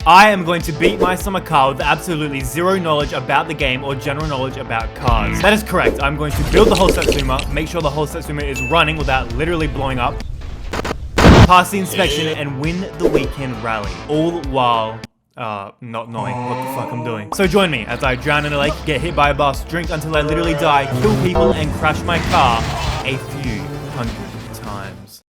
I am going to beat mysummercar with absolutely zero knowledge about the game or general knowledge about cars. That is correct. I'm going to build the whole Satsuma, make sure the whole Satsuma is running without literally blowing up, pass the inspection, and win the weekend rally. All while not knowing what the fuck I'm doing. So join me as I drown in a lake, get hit by a bus, drink until I literally die, kill people, and crash my car a few hundred times.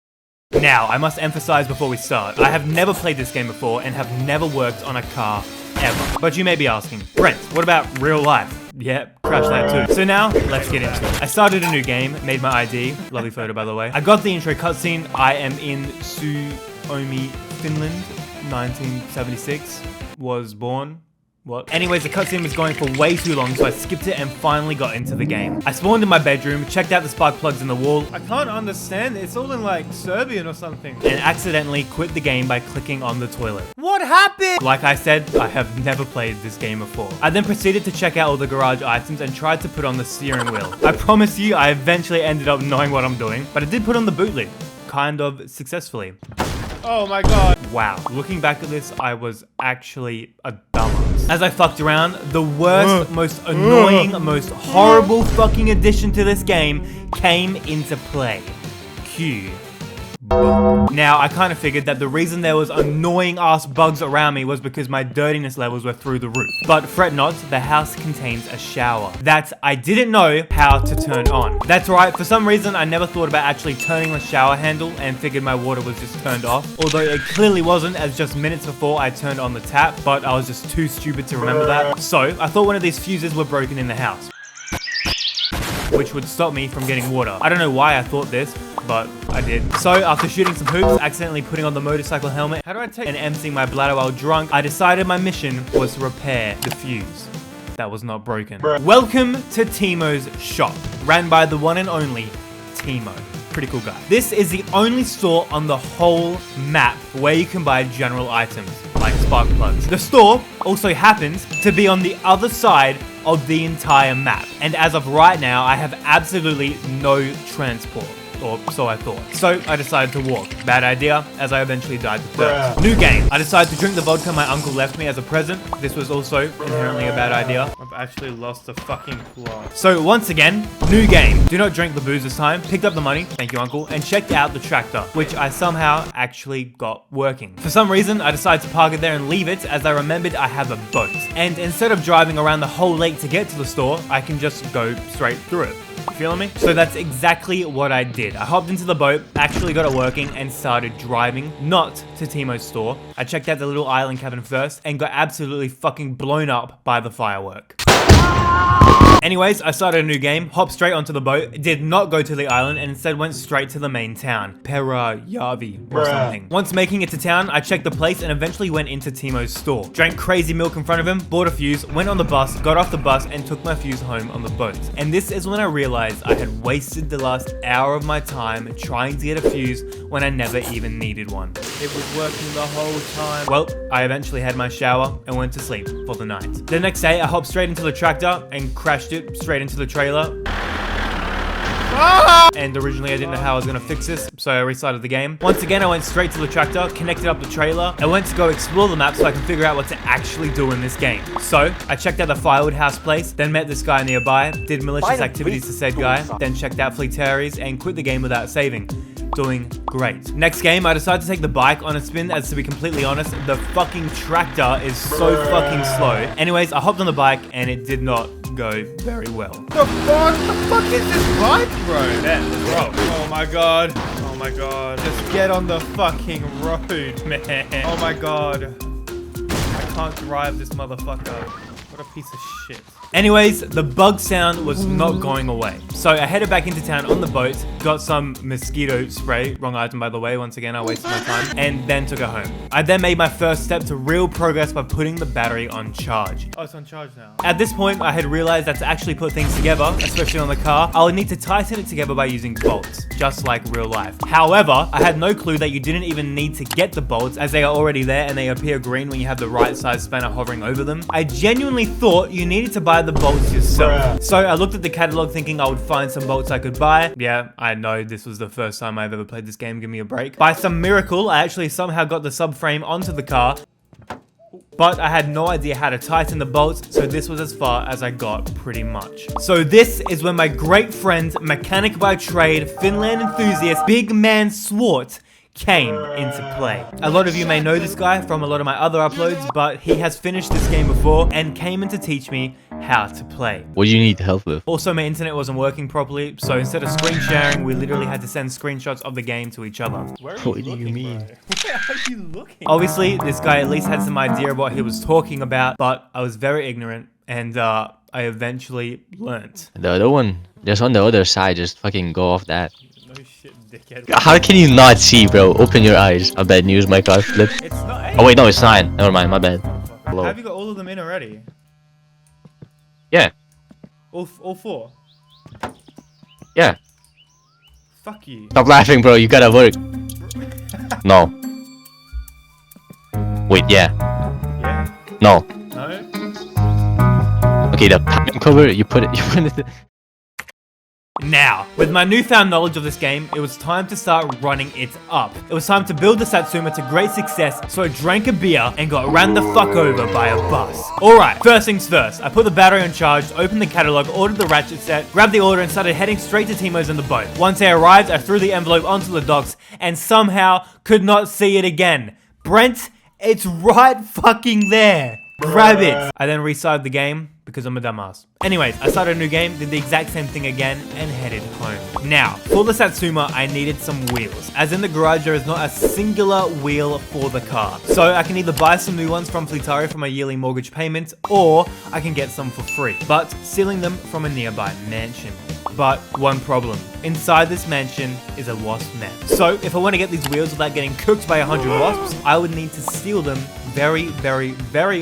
Now, I must emphasize before we start, I have never played this game before and have never worked on a car ever. But you may be asking, Brent, what about real life? Yeah, crash that too. So now, let's get into it. I started a new game, made my ID, lovely photo by the way. I got the intro cutscene. I am in Suomi, Finland, 1976, was born. What? Anyways, the cutscene was going for way too long, so I skipped it and finally got into the game. I spawned in my bedroom, checked out the spark plugs in the wall. I can't understand, it's all in like Serbian or something. And accidentally quit the game by clicking on the toilet. What happened? Like I said, I have never played this game before. I then proceeded to check out all the garage items and tried to put on the steering wheel. I promise you, I eventually ended up knowing what I'm doing, but I did put on the boot lid, kind of successfully. Oh my god. Wow. Looking back at this, I was actually a dumbass. As I fucked around, the worst, most annoying, most horrible fucking addition to this game came into play. Q. Bug. Now, I kind of figured that the reason there was annoying ass bugs around me was because my dirtiness levels were through the roof. But fret not, the house contains a shower that I didn't know how to turn on. That's right, for some reason I never thought about actually turning the shower handle and figured my water was just turned off. Although it clearly wasn't, as just minutes before I turned on the tap, but I was just too stupid to remember that. So, I thought one of these fuses were broken in the house, which would stop me from getting water. I don't know why I thought this, but I did. So after shooting some hoops, accidentally putting on the motorcycle helmet, and emptying my bladder while drunk, I decided my mission was to repair the fuse that was not broken. Welcome to Timo's shop, ran by the one and only Timo. Pretty cool guy. This is the only store on the whole map where you can buy general items, like spark plugs. The store also happens to be on the other side of the entire map. And as of right now, I have absolutely no transport. Or so I thought. So I decided to walk. Bad idea, as I eventually died to thirst. New game. I decided to drink the vodka my uncle left me as a present. This was also inherently a bad idea. I've actually lost the fucking plot. So once again, new game. Do not drink the booze this time. Picked up the money, thank you uncle, and checked out the tractor, which I somehow actually got working. For some reason, I decided to park it there and leave it, as I remembered I have a boat. And instead of driving around the whole lake to get to the store, I can just go straight through it. You feeling me? So that's exactly what I did. I hopped into the boat, actually got it working, and started driving, not to Timo's store. I checked out the little island cabin first, and got absolutely fucking blown up by the firework. Anyways, I started a new game, hopped straight onto the boat, did not go to the island, and instead went straight to the main town, Perajavi or something. Once making it to town, I checked the place and eventually went into Timo's store. Drank crazy milk in front of him, bought a fuse, went on the bus, got off the bus, and took my fuse home on the boat. And this is when I realized I had wasted the last hour of my time trying to get a fuse when I never even needed one. It was working the whole time. Well, I eventually had my shower and went to sleep for the night. The next day, I hopped straight into the tractor and crashed it straight into the trailer. And originally I didn't know how I was going to fix this, so I restarted the game. Once again, I went straight to the tractor, connected up the trailer, and went to go explore the map so I can figure out what to actually do in this game. So, I checked out the firewood house place, then met this guy nearby, did malicious activities to said guy, then checked out Fleetaries, and quit the game without saving. Doing great. Next game, I decided to take the bike on a spin, as to be completely honest, the fucking tractor is so fucking slow. Anyways, I hopped on the bike, and it did not go very well. The fuck is this bike, bro? Bro. Oh my god. Oh my god. Just get on the fucking road, man. Oh my god. I can't drive this motherfucker. What a piece of shit. Anyways, the bug sound was not going away. So I headed back into town on the boat, got some mosquito spray, wrong item by the way, once again I wasted my time, and then took it home. I then made my first step to real progress by putting the battery on charge. Oh, it's on charge now. At this point, I had realized that to actually put things together, especially on the car, I would need to tighten it together by using bolts, just like real life. However, I had no clue that you didn't even need to get the bolts, as they are already there and they appear green when you have the right size spanner hovering over them. I genuinely thought you needed to buy the bolts yourself. So I looked at the catalog thinking I would find some bolts I could buy. Yeah, I know this was the first time I've ever played this game, give me a break. By some miracle, I actually somehow got the subframe onto the car. But I had no idea how to tighten the bolts, so this was as far as I got pretty much. So this is when my great friend, mechanic by trade, Finland enthusiast, big man Swart came into play. A lot of you may know this guy from a lot of my other uploads, but he has finished this game before and came in to teach me how to play. What do you need help with? Also, my internet wasn't working properly, so instead of screen sharing, we literally had to send screenshots of the game to each other. What do you mean? Where are you looking? Obviously, this guy at least had some idea of what he was talking about, but I was very ignorant, and I eventually learnt. The other one, just on the other side, just fucking go off that. No shit, dickhead. How can you not see, bro? Open your eyes. I bet news my car flipped. It's not. Oh wait, no, it's 9. Never mind, my bad. Hello. Have you got all of them in already? Yeah. All 4? Yeah. Fuck you. Stop laughing, bro. You gotta work. No. Wait, yeah. Yeah? No. No? Okay, the pattern cover, you put it. Now, with my newfound knowledge of this game, it was time to start running it up. It was time to build the Satsuma to great success, so I drank a beer and got ran the fuck over by a bus. Alright, first things first, I put the battery on charge, opened the catalog, ordered the ratchet set, grabbed the order and started heading straight to Timo's in the boat. Once I arrived, I threw the envelope onto the docks and somehow could not see it again. Brent, it's right fucking there. Grab it. I then restarted the game because I'm a dumbass. Anyways, I started a new game, did the exact same thing again, and headed home. Now, for the Satsuma, I needed some wheels. As in the garage, there is not a singular wheel for the car. So I can either buy some new ones from Fleetari for my yearly mortgage payment, or I can get some for free, but stealing them from a nearby mansion. But one problem. Inside this mansion is a wasp nest. So if I want to get these wheels without getting cooked by 100 wasps, I would need to steal them very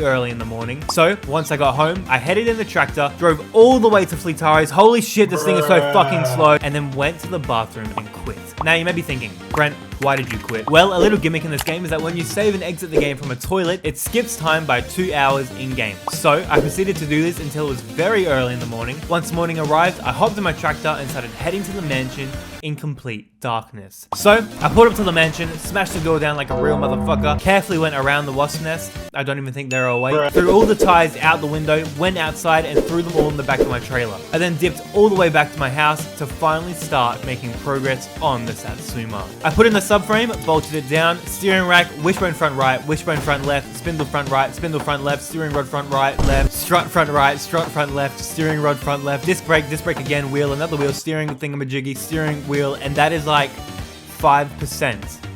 early in the morning. So once I got home, I headed in the tractor, drove all the way to Fleetari's. Holy shit, this thing is so fucking slow. And then went to the bathroom and quit. Now you may be thinking, Brent, why did you quit? Well, a little gimmick in this game is that when you save and exit the game from a toilet, it skips time by 2 hours in game. So I proceeded to do this until it was very early in the morning. Once morning arrived, I hopped in my tractor and started heading to the mansion in complete darkness. So I pulled up to the mansion, smashed the door down like a real motherfucker, carefully went around the wasp nest. I don't even think they're awake. Threw all the ties out the window, went outside and threw them all in the back of my trailer. I then dipped all the way back to my house to finally start making progress on the Satsuma. I put in the subframe, bolted it down, steering rack, wishbone front right, wishbone front left, spindle front right, spindle front left, steering rod front right, left, strut front right, strut front left, steering rod front left, disc brake again, wheel, another wheel, steering thingamajiggy, steering wheel, and that is like 5%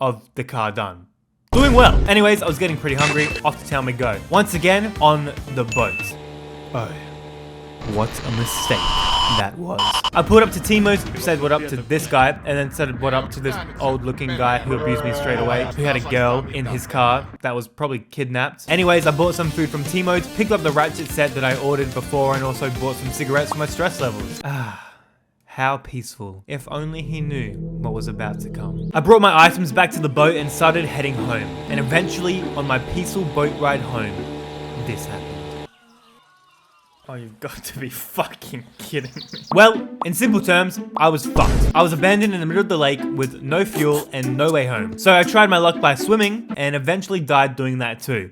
of the car done. Doing well. Anyways, I was getting pretty hungry. Off to town we go. Once again, on the boat. Oh, what a mistake that was. I pulled up to Timo's, said what up to this guy, and then said what up to this old looking guy who abused me straight away, who had a girl in his car that was probably kidnapped. Anyways, I bought some food from Timo's, picked up the ratchet set that I ordered before, and also bought some cigarettes for my stress levels. How peaceful. If only he knew what was about to come. I brought my items back to the boat and started heading home. And eventually, on my peaceful boat ride home, this happened. Oh, you've got to be fucking kidding me. Well, in simple terms, I was fucked. I was abandoned in the middle of the lake with no fuel and no way home. So I tried my luck by swimming and eventually died doing that too.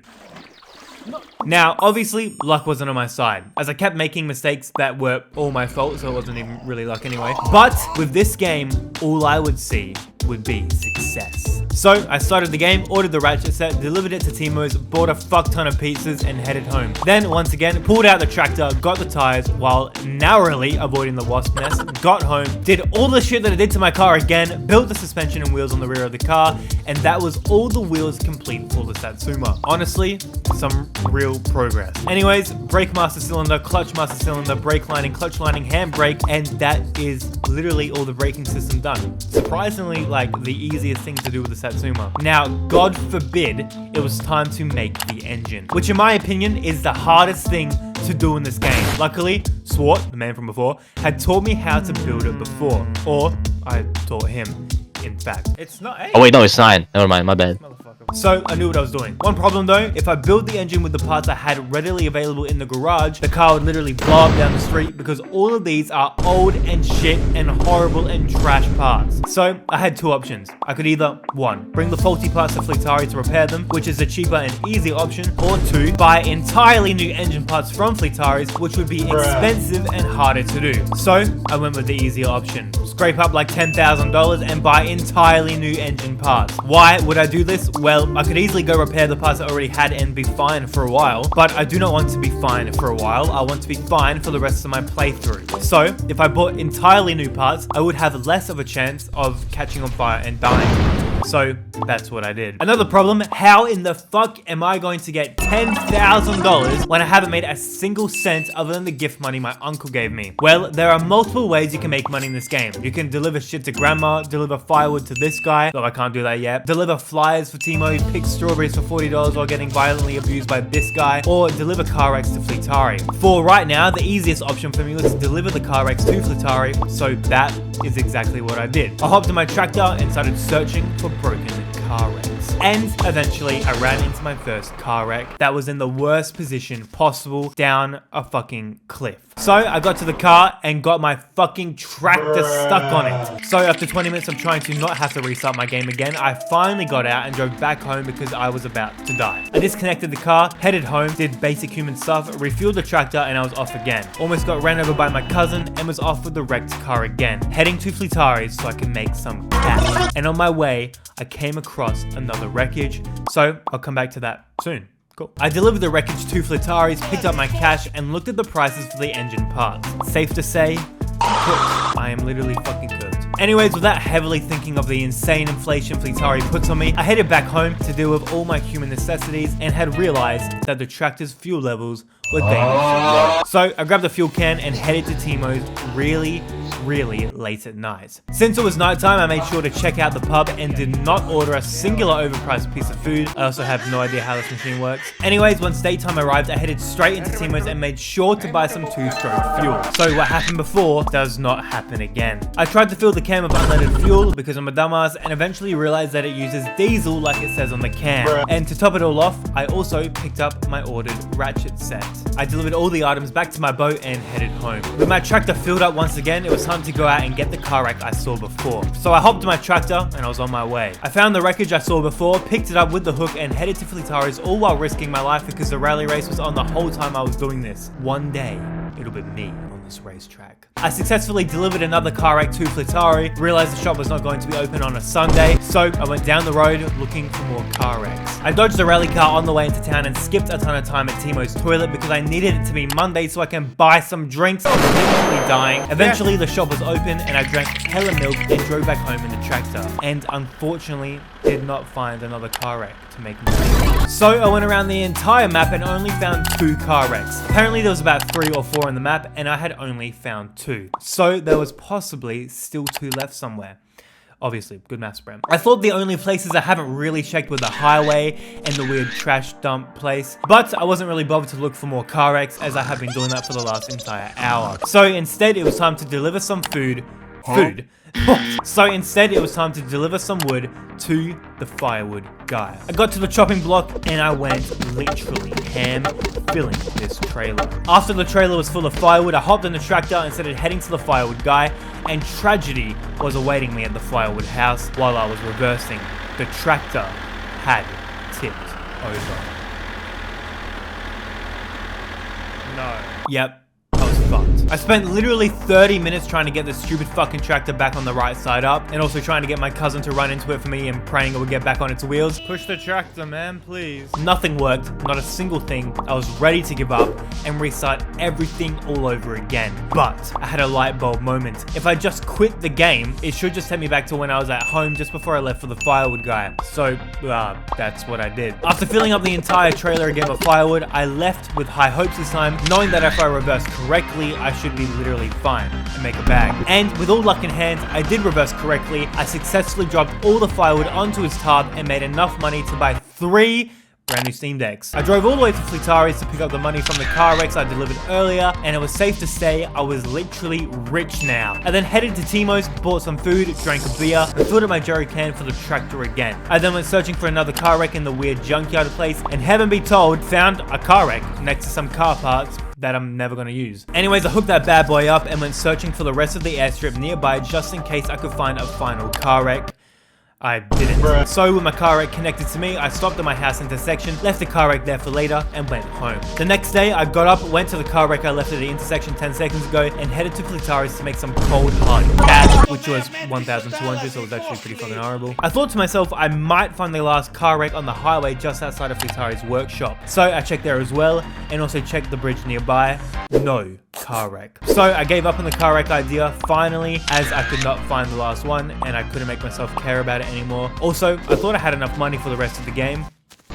Now, obviously, luck wasn't on my side, as I kept making mistakes that were all my fault, so it wasn't even really luck anyway. But with this game, all I would see would be success. So I started the game, ordered the ratchet set, delivered it to Timo's, bought a fuck ton of pizzas and headed home. Then once again, pulled out the tractor, got the tires while narrowly avoiding the wasp nest, got home, did all the shit that I did to my car again, built the suspension and wheels on the rear of the car, and that was all the wheels complete for the Satsuma. Honestly, some real progress. Anyways, brake master cylinder, clutch master cylinder, brake lining, clutch lining, handbrake, and that is literally all the braking system done. Surprisingly, like the easiest thing to do with the Satsuma. Now, God forbid, it was time to make the engine, which in my opinion is the hardest thing to do in this game. Luckily, Swart, the man from before, had taught me how to build it before, or I taught him, in fact. It's not 8. Oh wait, no, it's 9. Never mind, my bad. Motherfucker. So I knew what I was doing. One problem though, if I build the engine with the parts I had readily available in the garage, the car would literally blow up down the street because all of these are old and shit and horrible and trash parts. So I had two options. I could either, one, bring the faulty parts to Fleetari to repair them, which is a cheaper and easier option, or two, buy entirely new engine parts from Fleetari's, which would be expensive and harder to do. So I went with the easier option. Scrape up like $10,000 and buy entirely new engine parts. Why would I do this? Well, I could easily go repair the parts I already had and be fine for a while, but I do not want to be fine for a while. I want to be fine for the rest of my playthrough. So if I bought entirely new parts, I would have less of a chance of catching on fire and dying. So that's what I did. Another problem, how in the fuck am I going to get $10,000 when I haven't made a single cent other than the gift money my uncle gave me? Well, there are multiple ways you can make money in this game. You can deliver shit to grandma, deliver firewood to this guy, though I can't do that yet, deliver flyers for Timo, pick strawberries for $40 while getting violently abused by this guy, or deliver car wrecks to Fleetari. For right now, the easiest option for me was to deliver the car wrecks to Fleetari, so that is exactly what I did. I hopped in my tractor and started searching for broken car wrecks. And eventually I ran into my first car wreck that was in the worst position possible, down a fucking cliff. So I got to the car and got my fucking tractor stuck on it. So after 20 minutes of trying to not have to restart my game again, I finally got out and drove back home because I was about to die. I disconnected the car, headed home, did basic human stuff, refueled the tractor, and I was off again. Almost got ran over by my cousin and was off with the wrecked car again, heading to Fleetari's so I can make some cash. And on my way, I came across another wreckage, so I'll come back to that soon. Cool. I delivered the wreckage to Fleetari's, picked up my cash, and looked at the prices for the engine parts. Safe to say, cooked. I am literally fucking cooked. Anyways, without heavily thinking of the insane inflation Fleetari puts on me, I headed back home to deal with all my human necessities and had realized that the tractor's fuel levels were dangerously low. So I grabbed a fuel can and headed to Timo's really late at night. Since it was nighttime, I made sure to check out the pub and did not order a singular overpriced piece of food. I also have no idea how this machine works. Anyways, once daytime arrived, I headed straight into Timo's and made sure to buy some two-stroke fuel. So what happened before does not happen again. I tried to fill the can with unleaded fuel because I'm a dumbass and eventually realized that it uses diesel like it says on the can. And to top it all off, I also picked up my ordered ratchet set. I delivered all the items back to my boat and headed home. With my tractor filled up once again, it was time to go out and get the car wreck I saw before. So I hopped in my tractor and I was on my way. I found the wreckage I saw before, picked it up with the hook and headed to Fleetari's, all while risking my life because the rally race was on the whole time I was doing this. One day, it'll be me on this racetrack. I successfully delivered another car wreck to Fleetari, realized the shop was not going to be open on a Sunday, so I went down the road looking for more car wrecks. I dodged the rally car on the way into town and skipped a ton of time at Timo's toilet because I needed it to be Monday so I can buy some drinks. I was literally dying. Eventually the shop was open and I drank hella milk and drove back home in the tractor. And unfortunately, did not find another car wreck to make money. So I went around the entire map and only found 2 car wrecks. Apparently there was about 3 or 4 on the map and I had only found 2. So there was possibly still 2 left somewhere. Obviously, good maths, Bram. I thought the only places I haven't really checked were the highway and the weird trash dump place, but I wasn't really bothered to look for more car wrecks as I have been doing that for the last entire hour. So instead, it was time to deliver some food. So instead, it was time to deliver some wood to the firewood guy. I got to the chopping block and I went literally ham filling this trailer. After the trailer was full of firewood, I hopped in the tractor and started heading to the firewood guy, and tragedy was awaiting me at the firewood house while I was reversing. The tractor had tipped over. No. Yep. I was fucked. I spent literally 30 minutes trying to get this stupid fucking tractor back on the right side up, and also trying to get my cousin to run into it for me and praying it would get back on its wheels. Push the tractor, man, please. Nothing worked, not a single thing. I was ready to give up and restart everything all over again. But I had a light bulb moment. If I just quit the game, it should just take me back to when I was at home just before I left for the firewood guy. So, that's what I did. After filling up the entire trailer again with firewood, I left with high hopes this time, knowing that if I reversed correctly, I should be literally fine and make a bag. And with all luck in hand, I did reverse correctly. I successfully dropped all the firewood onto his tarp and made enough money to buy 3 brand new Steam Decks. I drove all the way to Flitaris to pick up the money from the car wrecks I delivered earlier, and it was safe to say I was literally rich now. I then headed to Timo's, bought some food, drank a beer, and filled up my jerry can for the tractor again. I then went searching for another car wreck in the weird junkyard place, and heaven be told, found a car wreck next to some car parts that I'm never gonna use. Anyways, I hooked that bad boy up and went searching for the rest of the airstrip nearby just in case I could find a final car wreck. I didn't. So with my car wreck connected to me, I stopped at my house intersection, left the car wreck there for later, and went home. The next day, I got up, went to the car wreck I left at the intersection 10 seconds ago, and headed to Flitaris to make some cold hard cash, which was 1,200, so it was actually pretty fucking horrible. I thought to myself, I might find the last car wreck on the highway just outside of Flitaris' workshop. So I checked there as well, and also checked the bridge nearby. No car wreck. So I gave up on the car wreck idea finally, as I could not find the last one and I couldn't make myself care about it anymore. Also, I thought I had enough money for the rest of the game.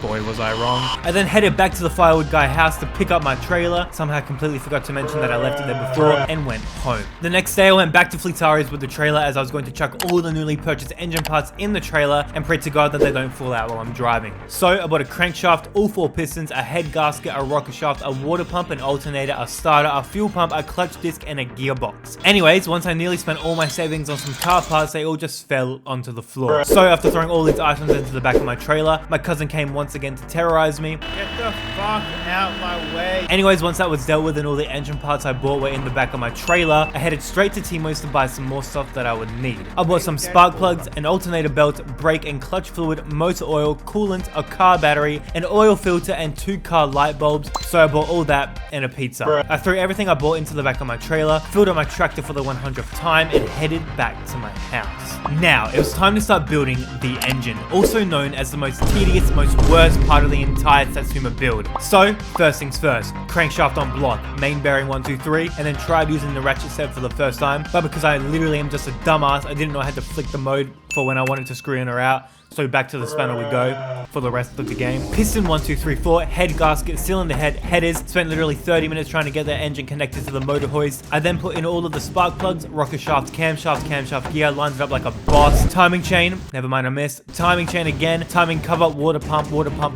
Boy, was I wrong. I then headed back to the firewood guy house to pick up my trailer. Somehow I completely forgot to mention that I left it there before, and went home. The next day I went back to Flitaris with the trailer, as I was going to chuck all the newly purchased engine parts in the trailer and pray to God that they don't fall out while I'm driving. So I bought a crankshaft, all 4 pistons, a head gasket, a rocker shaft, a water pump, an alternator, a starter, a fuel pump, a clutch disc, and a gearbox. Anyways, once I nearly spent all my savings on some car parts, they all just fell onto the floor. So after throwing all these items into the back of my trailer, my cousin came once again to terrorize me. Get the fuck out my way. Anyways, once that was dealt with and all the engine parts I bought were in the back of my trailer, I headed straight to Timo's to buy some more stuff that I would need. I bought some spark plugs, an alternator belt, brake and clutch fluid, motor oil, coolant, a car battery, an oil filter, and 2 car light bulbs. So I bought all that and a pizza. I threw everything I bought into the back of my trailer, filled up my tractor for the 100th time, and headed back to my house. Now, it was time to start building the engine, also known as the most tedious, most worst part of the entire Satsuma build. So, first things first, crankshaft on block, main bearing 1, 2, 3, and then tried using the ratchet set for the first time, but because I literally am just a dumbass, I didn't know I had to flick the mode for when I wanted to screw in or out. So back to the spanner we go for the rest of the game. Piston 1, 2, 3, 4, head gasket, cylinder head, headers. Spent literally 30 minutes trying to get the engine connected to the motor hoist. I then put in all of the spark plugs, rocker shaft, camshaft gear, lined it up like a boss. Timing chain, never mind I missed. Timing chain again, timing cover, water pump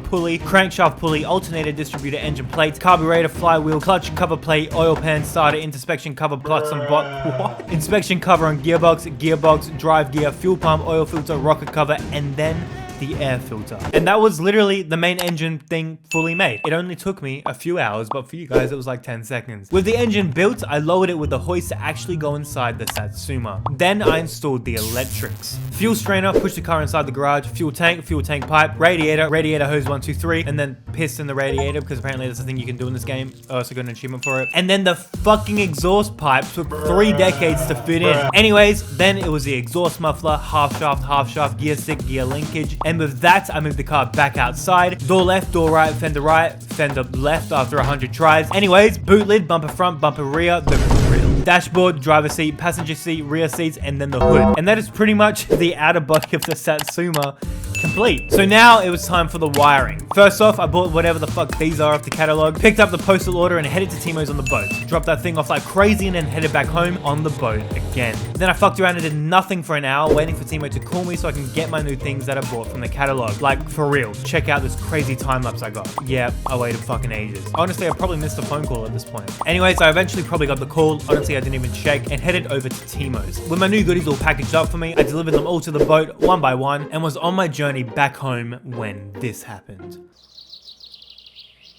pulley, crankshaft pulley, alternator distributor, engine plates, carburetor, flywheel, clutch cover plate, oil pan, starter, inspection cover, plus some inspection cover on gearbox, drive gear, fuel pump, oil filter, rocker cover, and then the air filter. And that was literally the main engine thing fully made. It only took me a few hours, but for you guys it was like 10 seconds. With the engine built, I lowered it with the hoist to actually go inside the Satsuma. Then I installed the electrics. Fuel strainer, pushed the car inside the garage, fuel tank pipe, radiator hose 1, 2, 3, and then piston the radiator, because apparently that's the thing you can do in this game. I also got an achievement for it. And then the fucking exhaust pipe took 3 decades to fit in. Anyways, then it was the exhaust muffler, half shaft, gear stick, gear linkage. And with that, I moved the car back outside. Door left, door right, fender left after 100 tries. Anyways, boot lid, bumper front, bumper rear, the grill. Dashboard, driver seat, passenger seat, rear seats, and then the hood. And that is pretty much the outer body of the Satsuma complete. So now it was time for the wiring. First off, I bought whatever the fuck these are off the catalog, picked up the postal order and headed to Timo's on the boat. Dropped that thing off like crazy and then headed back home on the boat again. Then I fucked around and did nothing for an hour, waiting for Timo to call me so I can get my new things that I bought from the catalog. Like, for real, check out this crazy time lapse I got. Yeah, I waited fucking ages. Honestly, I probably missed a phone call at this point. Anyways, I eventually probably got the call. Honestly, I didn't even check, and headed over to Timo's. With my new goodies all packaged up for me, I delivered them all to the boat one by one and was on my journey back home when this happened.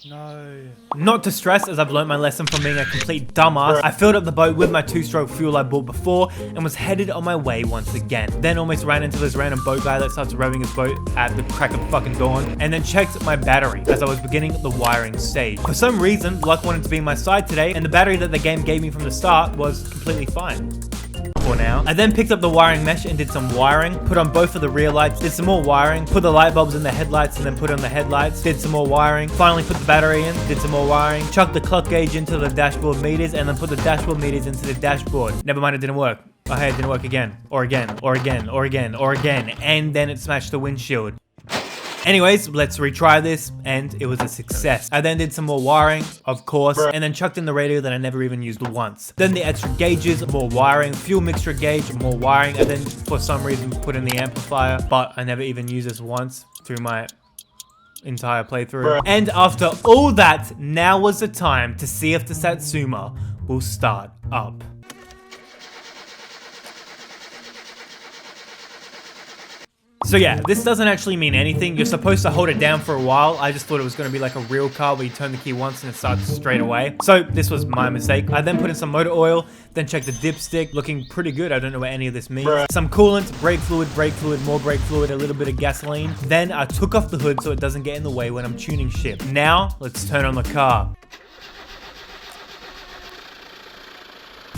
No. Not to stress, as I've learned my lesson from being a complete dumbass, I filled up the boat with my 2-stroke fuel I bought before and was headed on my way once again. Then almost ran into this random boat guy that starts rowing his boat at the crack of fucking dawn, and then checked my battery as I was beginning the wiring stage. For some reason, luck wanted to be on my side today, and the battery that the game gave me from the start was completely fine. For now. I then picked up the wiring mesh and did some wiring, put on both of the rear lights, did some more wiring, put the light bulbs in the headlights and then put on the headlights, did some more wiring, finally put the battery in, did some more wiring, chucked the clock gauge into the dashboard meters and then put the dashboard meters into the dashboard. Never mind, it didn't work. Oh hey, it didn't work again, or again, and then it smashed the windshield. Anyways, let's retry this, and it was a success. I then did some more wiring, of course, and then chucked in the radio that I never even used once. Then the extra gauges, more wiring, fuel mixture gauge, more wiring, and then for some reason put in the amplifier, but I never even used this once through my entire playthrough. And after all that, now was the time to see if the Satsuma will start up. So yeah, this doesn't actually mean anything. You're supposed to hold it down for a while. I just thought it was going to be like a real car where you turn the key once and it starts straight away. So this was my mistake. I then put in some motor oil, then checked the dipstick, looking pretty good. I don't know what any of this means. Some coolant, brake fluid, more brake fluid, a little bit of gasoline. Then I took off the hood so it doesn't get in the way when I'm tuning shit. Now, let's turn on the car.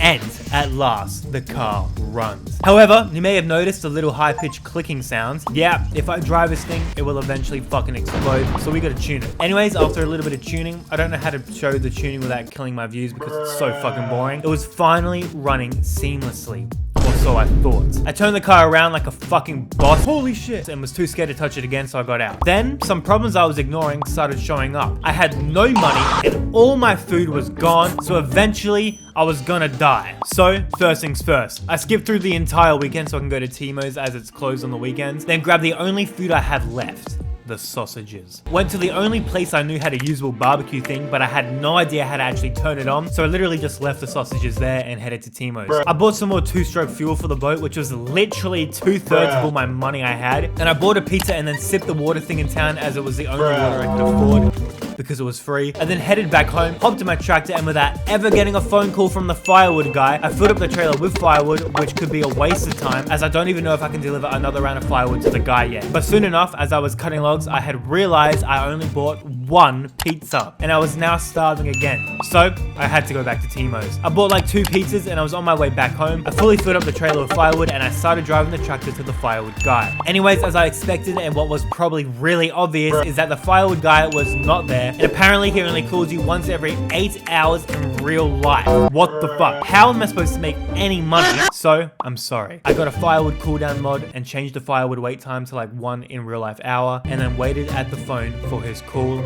And at last, the car runs. However, you may have noticed a little high-pitched clicking sounds. Yeah, if I drive this thing, it will eventually fucking explode, so we gotta tune it. Anyways, after a little bit of tuning, I don't know how to show the tuning without killing my views because it's so fucking boring. It was finally running seamlessly. Or so I thought. I turned the car around like a fucking boss. Holy shit! And was too scared to touch it again, so I got out. Then, some problems I was ignoring started showing up. I had no money and all my food was gone, so eventually I was gonna die. So, first things first. I skipped through the entire weekend so I can go to Timo's as it's closed on the weekends, then grab the only food I have left. The sausages. Went to the only place I knew had a usable barbecue thing, but I had no idea how to actually turn it on, so I literally just left the sausages there and headed to Timo's. I bought some more 2-stroke fuel for the boat, which was literally 2/3 of all my money I had, and I bought a pizza and then sipped the water thing in town as it was the only water I could afford because it was free. I then headed back home, hopped in my tractor, and without ever getting a phone call from the firewood guy, I filled up the trailer with firewood, which could be a waste of time as I don't even know if I can deliver another round of firewood to the guy yet. But soon enough, as I was cutting logs, I had realized I only bought one pizza and I was now starving again. So I had to go back to Timo's. I bought like 2 pizzas and I was on my way back home. I fully filled up the trailer with firewood and I started driving the tractor to the firewood guy. Anyways, as I expected, and what was probably really obvious is that the firewood guy was not there, and apparently he only calls you once every 8 hours in real life. What the fuck? How am I supposed to make any money? So I'm sorry. I got a firewood cooldown mod and changed the firewood wait time to like 1 in real life hour, and then waited at the phone for his call.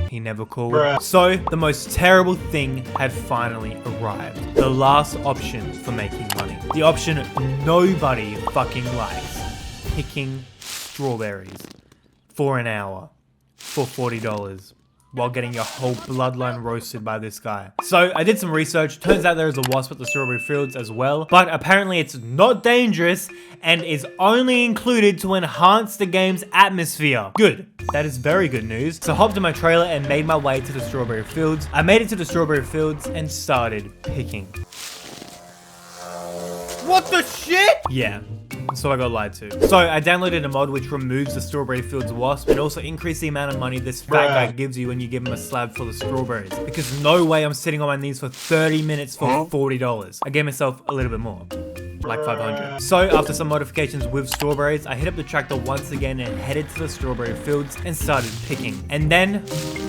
He never called. So the most terrible thing had finally arrived. The last option for making money. The option nobody fucking likes. Picking strawberries for an hour for $40 while getting your whole bloodline roasted by this guy. So I did some research. Turns out there is a wasp at the strawberry fields as well, but apparently it's not dangerous and is only included to enhance the game's atmosphere. Good. That is very good news. So I hopped in my trailer and made my way to the strawberry fields. I made it to the strawberry fields and started picking. What the shit? Yeah. So I got lied to. So I downloaded a mod which removes the strawberry fields wasp and also increased the amount of money this fat guy gives you when you give him a slab full of strawberries. Because no way I'm sitting on my knees for 30 minutes for $40. I gave myself a little bit more. Like 500. So after some modifications with strawberries, I hit up the tractor once again and headed to the strawberry fields and started picking. And then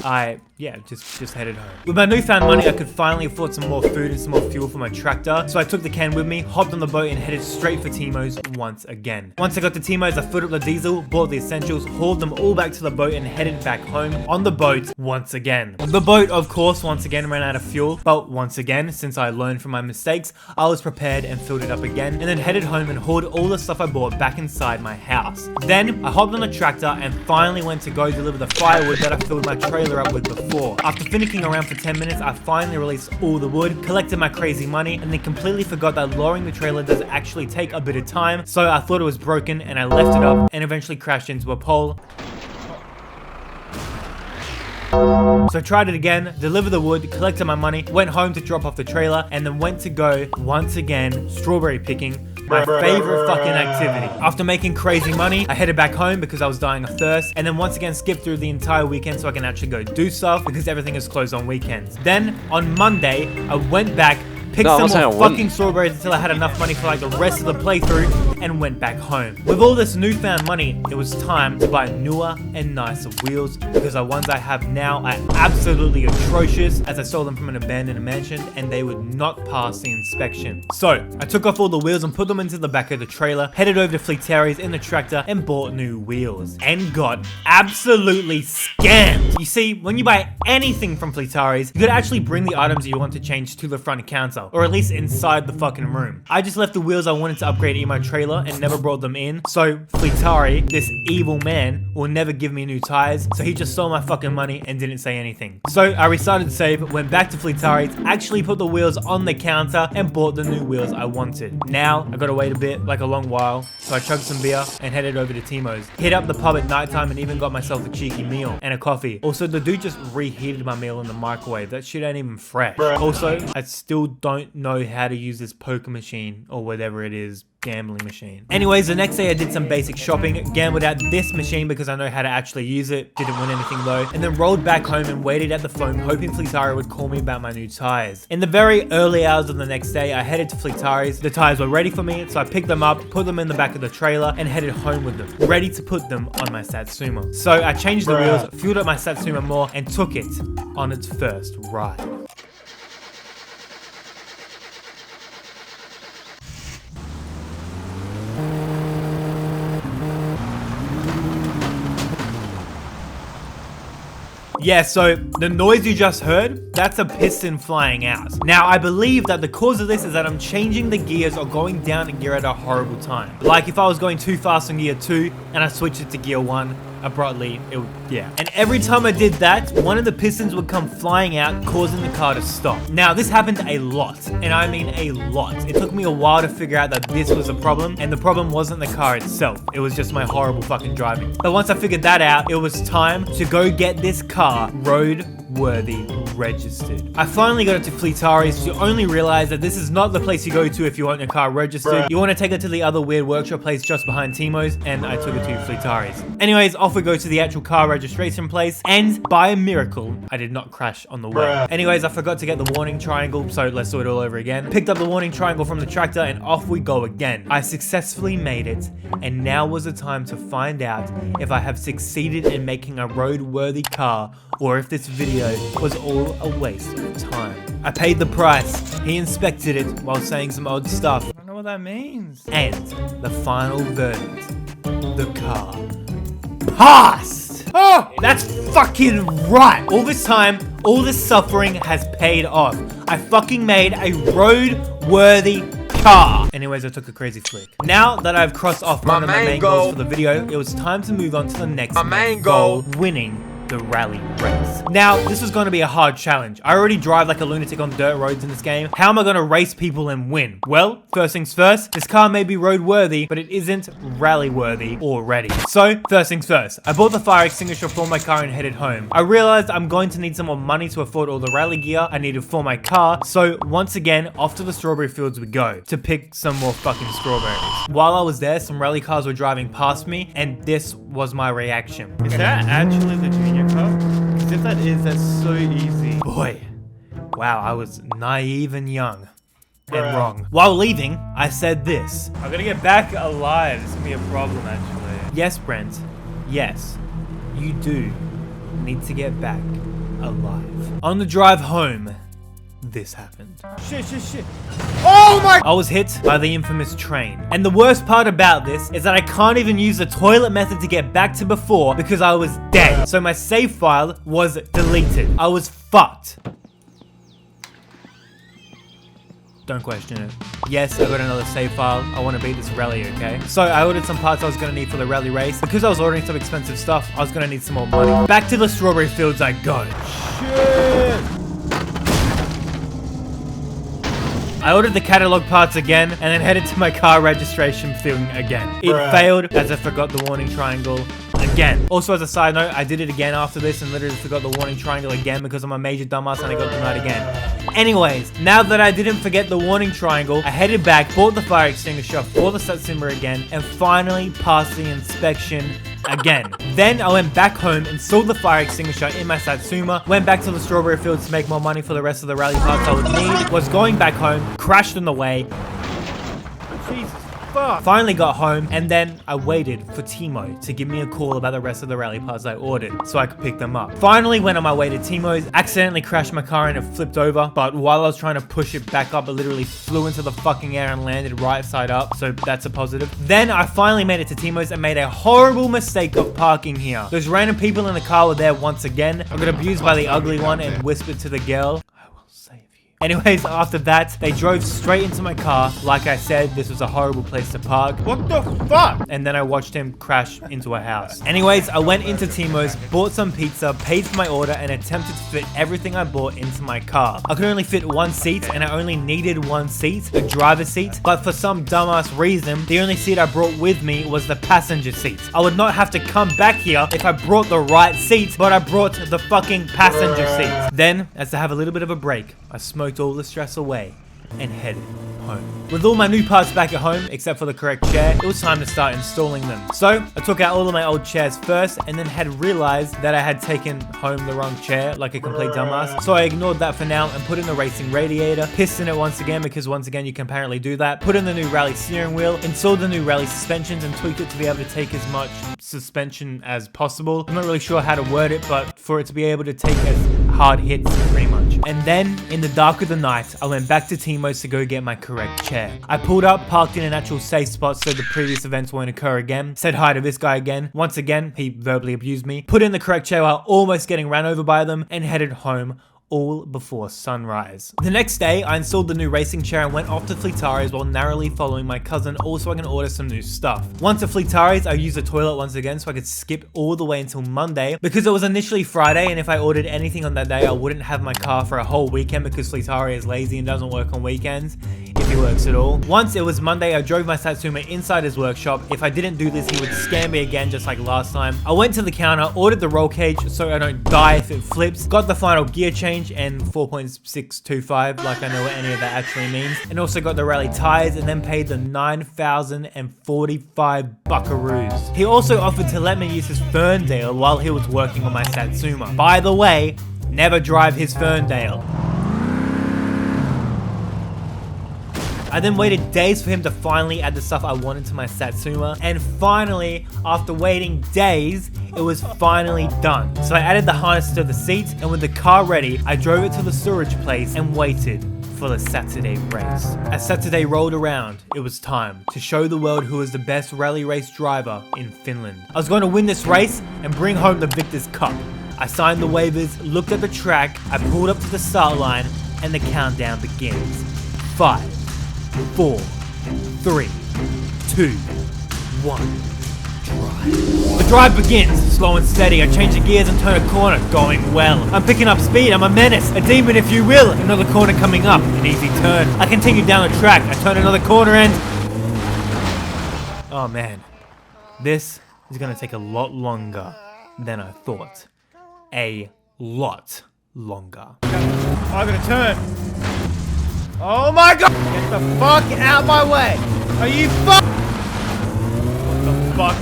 I, just headed home. With my newfound money, I could finally afford some more food and some more fuel for my tractor. So I took the can with me, hopped on the boat and headed straight for Timo's once again. Once I got to Timo's, I filled up the diesel, bought the essentials, hauled them all back to the boat and headed back home on the boat once again. The boat, of course, once again ran out of fuel, but once again, since I learned from my mistakes, I was prepared and filled it up again, and then headed home and hauled all the stuff I bought back inside my house. Then I hopped on the tractor and finally went to go deliver the firewood that I filled my trailer up with before. After finicking around for 10 minutes, I finally released all the wood, collected my crazy money, and then completely forgot that lowering the trailer does actually take a bit of time, so I thought it was broken and I left it up and eventually crashed into a pole. So I tried it again, delivered the wood, collected my money, went home to drop off the trailer, and then went to go, once again, strawberry picking, my favorite fucking activity. After making crazy money, I headed back home because I was dying of thirst, and then once again skipped through the entire weekend so I can actually go do stuff because everything is closed on weekends. Then, on Monday, I went back, picked some more fucking strawberries until I had enough money for like the rest of the playthrough, and went back home. With all this newfound money, it was time to buy newer and nicer wheels because the ones I have now are absolutely atrocious as I stole them from an abandoned mansion and they would not pass the inspection. So I took off all the wheels and put them into the back of the trailer, headed over to Fleetari's in the tractor and bought new wheels and got absolutely scammed. You see, when you buy anything from Fleetari's, you could actually bring the items you want to change to the front counter, or at least inside the fucking room. I just left the wheels I wanted to upgrade in my trailer trailer and never brought them in. So Fleetari, this evil man, will never give me new tires. So he just stole my fucking money and didn't say anything. So I restarted the save, went back to Fleetari, actually put the wheels on the counter and bought the new wheels I wanted. Now I gotta wait a bit, like a long while. So I chugged some beer and headed over to Timo's. Hit up the pub at nighttime and even got myself a cheeky meal and a coffee. Also, the dude just reheated my meal in the microwave. That shit ain't even fresh. Also, I still don't know how to use this poker machine or whatever it is. Gambling machine. Anyways, the next day I did some basic shopping, gambled out this machine because I know how to actually use it, didn't win anything though, and then rolled back home and waited at the phone hoping Fleetari would call me about my new tires. In the very early hours of the next day, I headed to Fleetari's. The tires were ready for me, so I picked them up, put them in the back of the trailer, and headed home with them, ready to put them on my Satsuma. So I changed the wheels, fueled up my Satsuma more, and took it on its first ride. Yeah, so the noise you just heard, that's a piston flying out. Now, I believe that the cause of this is that I'm changing the gears or going down a gear at a horrible time. Like if I was going too fast on gear 2 and I switched it to gear 1, abruptly, it would, yeah. And every time I did that, one of the pistons would come flying out, causing the car to stop. Now, this happened a lot, and I mean a lot. It took me a while to figure out that this was a problem, and the problem wasn't the car itself. It was just my horrible fucking driving. But once I figured that out, it was time to go get this car roadworthy registered. I finally got it to Fleetari's. You only realize that this is not the place you go to if you want your car registered. You want to take it to the other weird workshop place just behind Timo's, and I took it to Fleetari's. Anyways, off we go to the actual car registration place, and by a miracle, I did not crash on the way. Anyways, I forgot to get the warning triangle, so let's do it all over again. Picked up the warning triangle from the tractor, and off we go again. I successfully made it, and now was the time to find out if I have succeeded in making a roadworthy car, or if this video was all a waste of time. I paid the price. He inspected it while saying some odd stuff. I don't know what that means. And the final verdict. The car passed! Oh, that's fucking right! All this time, all this suffering has paid off. I fucking made a road-worthy car. Anyways, I took a crazy flick. Now that I've crossed off one of my main goals for the video, it was time to move on to the next main goal, winning the rally race. Now, this was going to be a hard challenge. I already drive like a lunatic on dirt roads in this game. How am I going to race people and win? Well, first things first, this car may be road-worthy, but it isn't rally-worthy already. So, first things first, I bought the fire extinguisher for my car and headed home. I realized I'm going to need some more money to afford all the rally gear I needed for my car, so once again, off to the strawberry fields we go to pick some more fucking strawberries. While I was there, some rally cars were driving past me, and this was my reaction. Is that actually the junior car? Because if that is, that's so easy. Boy, wow, I was naive and young and wrong. While leaving, I said this. I'm gonna get back alive. It's gonna be a problem, actually. Yes, Brent. Yes, you do need to get back alive. On the drive home, this happened. Shit. Oh my! I was hit by the infamous train. And the worst part about this is that I can't even use the toilet method to get back to before because I was dead. So my save file was deleted. I was fucked. Don't question it. Yes, I got another save file. I want to beat this rally, okay? So I ordered some parts I was going to need for the rally race. Because I was ordering some expensive stuff, I was going to need some more money. Back to the strawberry fields I go. Shit! I ordered the catalog parts again, and then headed to my car registration field again. It failed, as I forgot the warning triangle again. Also, as a side note, I did it again after this and literally forgot the warning triangle again because I'm a major dumbass and I got denied again. Anyways, now that I didn't forget the warning triangle, I headed back, bought the fire extinguisher for the Satsuma again, and finally passed the inspection again. Then I went back home, installed the fire extinguisher in my Satsuma, went back to the strawberry fields to make more money for the rest of the rally parts I would need, was going back home, crashed on the way. Jesus fuck. Finally got home, and then I waited for Timo to give me a call about the rest of the rally parts I ordered so I could pick them up. Finally went on my way to Timo's, accidentally crashed my car and it flipped over, but while I was trying to push it back up, it literally flew into the fucking air and landed right side up, so that's a positive. Then I finally made it to Timo's and made a horrible mistake of parking here. Those random people in the car were there once again. I got abused by the ugly one and whispered to the girl, "I will save you." Anyways, after that, they drove straight into my car. Like I said, this was a horrible place to park. What the fuck? And then I watched him crash into a house. Anyways, I went into Timo's, bought some pizza, paid for my order, and attempted to fit everything I bought into my car. I could only fit one seat, and I only needed one seat, a driver's seat. But for some dumbass reason, the only seat I brought with me was the passenger seat. I would not have to come back here if I brought the right seat, but I brought the fucking passenger seat. Then, as to have a little bit of a break, I smoked all the stress away and headed home. With all my new parts back at home, except for the correct chair, it was time to start installing them. So, I took out all of my old chairs first, and then had realized that I had taken home the wrong chair, like a complete dumbass. So I ignored that for now and put in the racing radiator, pissed in it once again, because once again you can apparently do that, put in the new rally steering wheel, installed the new rally suspensions, and tweaked it to be able to take as much suspension as possible. I'm not really sure how to word it, but for it to be able to take as hard hits, pretty much. And then, in the dark of the night, I went back to Timo's to go get my correct chair. I pulled up, parked in an actual safe spot so the previous events won't occur again, said hi to this guy again. Once again, he verbally abused me, put in the correct chair while almost getting ran over by them, and headed home, all before sunrise. The next day, I installed the new racing chair and went off to Fleetari's while narrowly following my cousin, also I can order some new stuff. Once at Fleetari's, I used the toilet once again so I could skip all the way until Monday, because it was initially Friday, and if I ordered anything on that day, I wouldn't have my car for a whole weekend because Fleetari is lazy and doesn't work on weekends, if he works at all. Once it was Monday, I drove my Satsuma inside his workshop. If I didn't do this, he would scam me again just like last time. I went to the counter, ordered the roll cage so I don't die if it flips, got the final gear change and 4.625, like I know what any of that actually means, and also got the rally tires, and then paid the 9,045 buckaroos. He also offered to let me use his Ferndale while he was working on my Satsuma. By the way, never drive his Ferndale. I then waited days for him to finally add the stuff I wanted to my Satsuma, and finally, after waiting days, it was finally done. So I added the harness to the seat, and with the car ready, I drove it to the storage place and waited for the Saturday race. As Saturday rolled around, it was time to show the world who was the best rally race driver in Finland. I was going to win this race and bring home the Victor's Cup. I signed the waivers, looked at the track, I pulled up to the start line, and the countdown begins. 5, 4, 3, 2, 1. Drive. The drive begins, slow and steady. I change the gears and turn a corner, going well. I'm picking up speed, I'm a menace, a demon if you will. Another corner coming up, an easy turn. I continue down the track, I turn another corner and... oh man, this is gonna take a lot longer than I thought. A lot longer. I'm gonna turn. Oh my god! Get the fuck out my way! Are you fuck? What the fuck?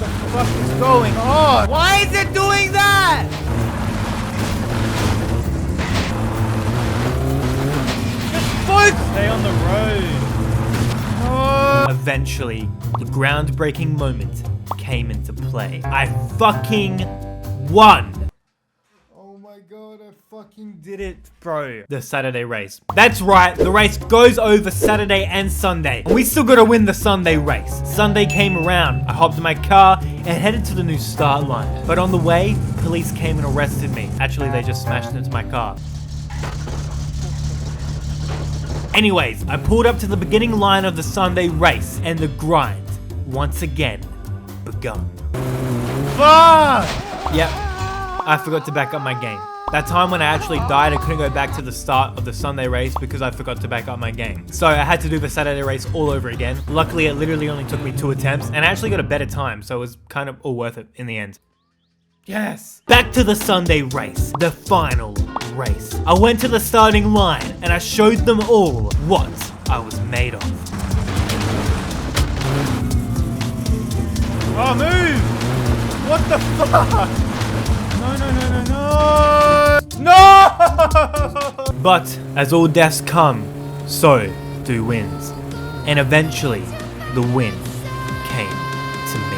What the fuck is going on? Why is it doing that? Just focus! Stay on the road. Oh. Eventually, the groundbreaking moment came into play. I fucking won! Fucking did it, bro. The Saturday race. That's right, the race goes over Saturday and Sunday. And we still gotta win the Sunday race. Sunday came around, I hopped in my car and headed to the new start line. But on the way, police came and arrested me. Actually, they just smashed into my car. Anyways, I pulled up to the beginning line of the Sunday race, and the grind, once again, begun. Fuck! Yep, I forgot to back up my game. That time when I actually died, I couldn't go back to the start of the Sunday race because I forgot to back up my game. So I had to do the Saturday race all over again. Luckily, it literally only took me 2 attempts, and I actually got a better time, so it was kind of all worth it in the end. Yes! Back to the Sunday race, the final race. I went to the starting line, and I showed them all what I was made of. Oh, move! What the fuck? No, no, no, no, no! No! But as all deaths come, so do wins. And eventually, the win came to me.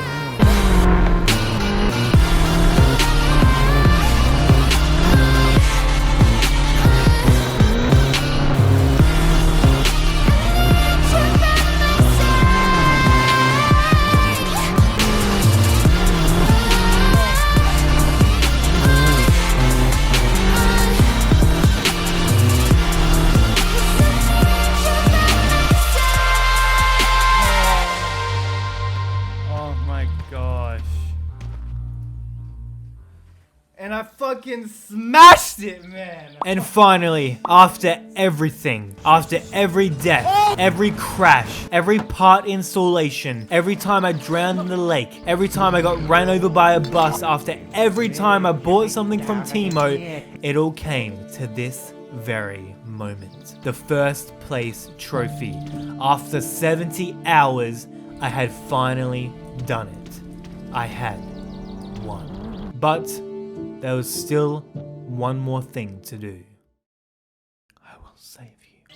fucking smashed it, man. And finally, after everything, after every death, every crash, every part installation, every time I drowned in the lake, every time I got ran over by a bus, after every time I bought something from Timo, it all came to this very moment. The first place trophy. After 70 hours, I had finally done it. I had won. But there was still one more thing to do. I will save you.